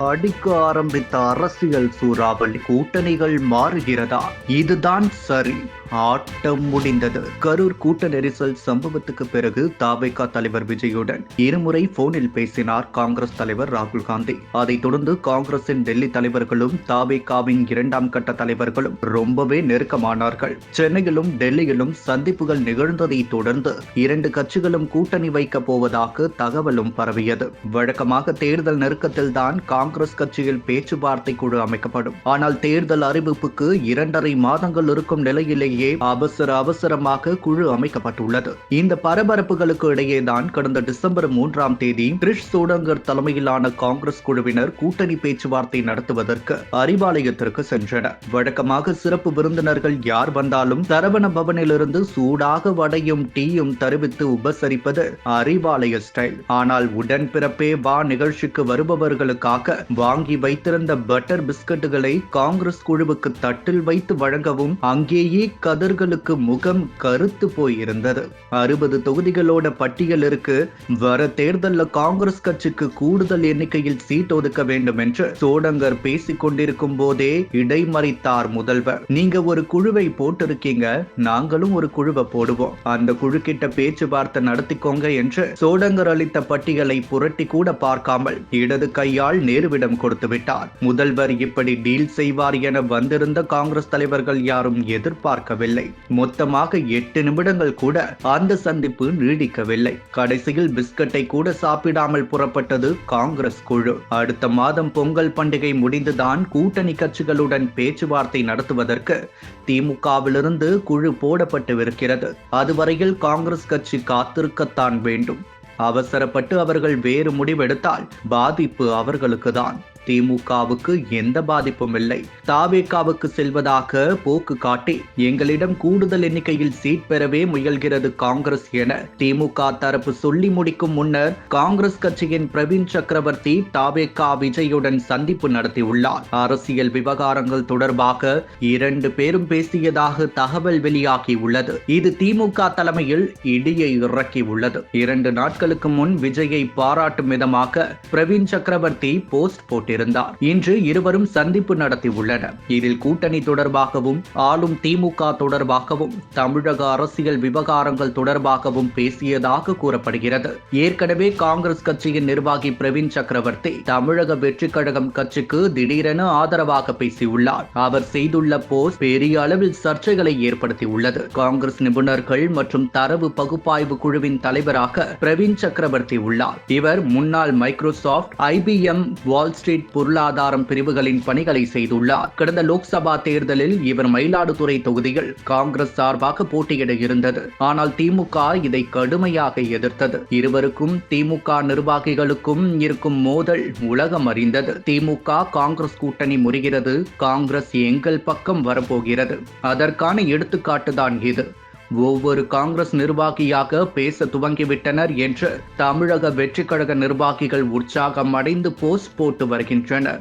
அடிக்க ஆரம்பித்த அரசியல் சூறாவளி கூட்டணிகள் மாறுகிறதா? இதுதான் சரி. ஆட்டம் முடிந்தது. கரூர் கூட்ட நெரிசல் சம்பவத்துக்கு பிறகு தவேகா தலைவர் விஜயுடன் இருமுறை போனில் பேசினார் காங்கிரஸ் தலைவர் ராகுல் காந்தி. அதைத் தொடர்ந்து காங்கிரசின் டெல்லி தலைவர்களும் தவேகாவின் இரண்டாம் கட்ட தலைவர்களும் ரொம்பவே நெருக்கமானார்கள். சென்னையிலும் டெல்லியிலும் சந்திப்புகள் நிகழ்ந்ததை தொடர்ந்து இரண்டு கட்சிகளும் கூட்டணி வைக்கப் போவதாக தகவலும் பரவியது. வழக்கமாக தேர்தல் நெருக்கத்தில் தான் காங்கிரஸ் கட்சியில் பேச்சுவார்த்தை குழு அமைக்கப்படும். ஆனால் தேர்தல் அறிவிப்புக்கு 2.5 மாதங்கள் இருக்கும் நிலையிலேயே அவசரமாக குழு அமைக்கப்பட்டுள்ளது. இந்த பரபரப்புகளுக்கு இடையேதான் கடந்த டிசம்பர் 3ஆம் தேதி கிரிஷ் சோடங்கர் தலைமையிலான காங்கிரஸ் குழுவினர் கூட்டணி பேச்சுவார்த்தை நடத்துவதற்கு அறிவாலயத்திற்கு சென்றனர். வழக்கமாக சிறப்பு விருந்தினர்கள் யார் வந்தாலும் சரவண பவனிலிருந்து சூடாக வடையும் டீயும் தருவித்து உபசரிப்பது அறிவாலய ஸ்டைல். ஆனால் உடன்பிறப்பே வா நிகழ்ச்சிக்கு வருபவர்களுக்காக வாங்கி வைத்திருந்த பட்டர் பிஸ்கட்டுகளை காங்கிரஸ் குழுவுக்கு தட்டில் வைத்து வழங்கவும் அங்கேயே கதர்களுக்கு முகம் கருத்து போயிருந்தது. 60 தொகுதிகளோட பட்டியல் இருக்கு. வர தேர்தலில் காங்கிரஸ் கட்சிக்கு கூடுதல் எண்ணிக்கையில் சீட் ஒதுக்க வேண்டும் என்று சோடங்கர் பேசிக் கொண்டிருக்கும் போதே இடைமறித்தார் முதல்வர். நீங்க ஒரு குழுவை போட்டிருக்கீங்க, நாங்களும் ஒரு குழுவை போடுவோம். அந்த குழு கிட்ட பேச்சுவார்த்தை நடத்திக்கோங்க என்று சோடங்கர் அளித்த பட்டியலை புரட்டி கூட பார்க்காமல் இடது கையால் நேருவிடம் கொடுத்து விட்டார். முதல்வர் இப்படி டீல் செய்வார் என வந்திருந்த காங்கிரஸ் தலைவர்கள் யாரும் எதிர்பார்க்கவில்லை. மொத்தமாக 8 நிமிடங்கள் கூட அந்த சந்திப்பு நீடிக்கவில்லை. கடைசியில் பிஸ்கட்டை கூட சாப்பிடாமல் புறப்பட்டது காங்கிரஸ் குழு. அடுத்த மாதம் பொங்கல் பண்டிகை முடிந்துதான் கூட்டணி கட்சிகளுடன் பேச்சுவார்த்தை நடத்துவதற்கு திமுகவிலிருந்து குழு போடப்பட்டிருக்கிறது. அதுவரையில் காங்கிரஸ் கட்சி காத்திருக்கத்தான் வேண்டும். அவசரப்பட்டு அவர்கள் வேறு முடிவெடுத்தால் பாதிப்பு அவர்களுக்குதான். திமுகவுக்கு எந்த பாதிப்பும் இல்லை. தவேகாவுக்கு செல்வதாக போக்கு காட்டி எங்களிடம் கூடுதல் எண்ணிக்கையில் சீட் பெறவே முயல்கிறது காங்கிரஸ் என திமுக தரப்பு சொல்லி முடிக்கும் முன்னர் காங்கிரஸ் கட்சியின் பிரவீன் சக்கரவர்த்தி தவேகா விஜயுடன் சந்திப்பு நடத்தியுள்ளார். அரசியல் விவகாரங்கள் தொடர்பாக 2 பேரும் பேசியதாக தகவல் வெளியாகியுள்ளது. இது திமுக தலைமையில் இடியை இறக்கியுள்ளது. 2 நாட்களுக்கு முன் விஜயை பாராட்டும் விதமாக பிரவீன் சக்கரவர்த்தி போஸ்ட் போட்டு இருந்தார். இன்று இருவரும் சந்திப்பு நடத்தியுள்ளனர். இதில் கூட்டணி தொடர்பாகவும் ஆளும் திமுக தொடர்பாகவும் தமிழக அரசியல் விவகாரங்கள் தொடர்பாகவும் பேசியதாக கூறப்படுகிறது. ஏற்கனவே காங்கிரஸ் கட்சியின் நிர்வாகி பிரவீன் சக்கரவர்த்தி தமிழக வெற்றி கழகம் கட்சிக்கு திடீரென ஆதரவாக பேசியுள்ளார். அவர் செய்துள்ள போஸ்ட் பெரிய அளவில் சர்ச்சைகளை ஏற்படுத்தியுள்ளது. காங்கிரஸ் நிபுணர்கள் மற்றும் தரவு பகுப்பாய்வு குழுவின் தலைவராக பிரவீன் சக்கரவர்த்தி உள்ளார். இவர் முன்னாள் மைக்ரோசாப்ட், IBM, வால் ஸ்ட்ரீட் பொருளாதாரம் பிரிவுகளின் பணிகளை செய்துள்ளார். கடந்த லோக்சபா தேர்தலில் இவர் மயிலாடுதுறை தொகுதியில் காங்கிரஸ் சார்பாக போட்டியிட இருந்தது. ஆனால் திமுக இதை கடுமையாக எதிர்த்தது. இருவருக்கும் திமுக நிர்வாகிகளுக்கும் இருக்கும் மோதல் உலகம் அறிந்தது. திமுக காங்கிரஸ் கூட்டணி முறிகிறது, காங்கிரஸ் எங்கள் பக்கம் வரப்போகிறது. அதற்கான எடுத்துக்காட்டுதான் இது. ஒவ்வொரு காங்கிரஸ் நிர்வாகியாக பேச துவங்கிவிட்டனர் என்று தமிழக வெற்றி கழக நிர்வாகிகள் உற்சாகம் அடைந்து போஸ்ட் போட்டு வருகின்றனர்.